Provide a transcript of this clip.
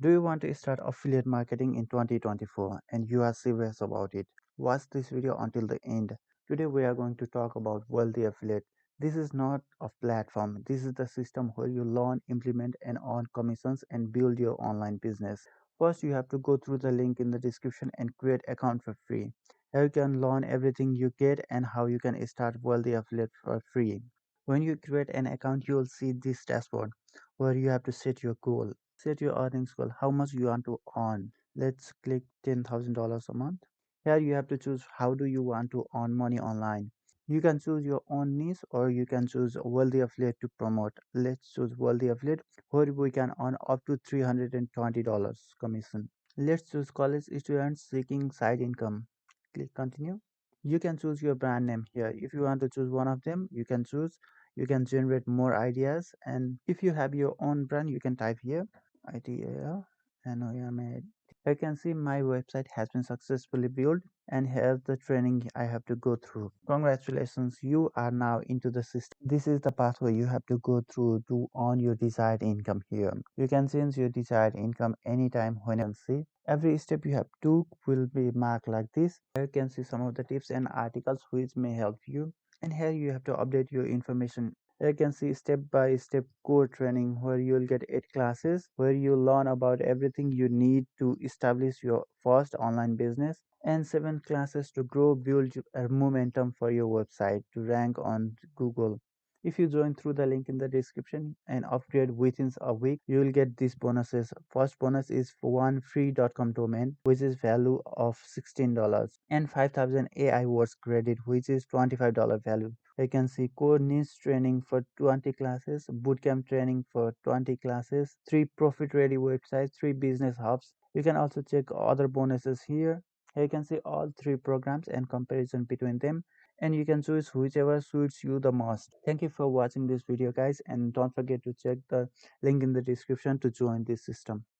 Do you want to start affiliate marketing in 2024 and you are serious about it? Watch this video until the end. Today we are going to talk about wealthy affiliate. This is not a platform. This is the system where you learn, implement and earn commissions and build your online business. First you have to go through the link in the description and create account for free. Here you can learn everything you get and how you can start wealthy affiliate for free. When you create an account you will see this dashboard where you have to set your goal. Set your earnings goal, how much you want to earn. Let's click $10,000 a month. Here you have to choose how do you want to earn money online. You can choose your own niche or you can choose wealthy affiliate to promote. Let's choose wealthy affiliate where we can earn up to $320 commission. Let's choose college students seeking side income. Click continue. You can choose your brand name here. If you want to choose one of them, you can choose. You can generate more ideas, and if you have your own brand you can type here ITAL NOMA. You can see my website has been successfully built and here's the training I have to go through. Congratulations, you are now into the system. This is the pathway you have to go through to earn your desired income here. You can change your desired income anytime when you see. Every step you have took will be marked like this. Here you can see some of the tips and articles which may help you. And here you have to update your information. You can see step-by-step core training where you will get 8 classes where you learn about everything you need to establish your first online business and 7 classes to grow, build a momentum for your website to rank on Google. If you join through the link in the description and upgrade within a week, you will get these bonuses. First bonus is for one free.com domain, which is value of $16, and 5,000 AI words credit, which is $25 value. You can see core niche training for 20 classes, bootcamp training for 20 classes, 3 profit ready websites, 3 business hubs. You can also check other bonuses here. Here you can see all 3 programs and comparison between them, and you can choose whichever suits you the most. Thank you for watching this video guys, and don't forget to check the link in the description to join this system.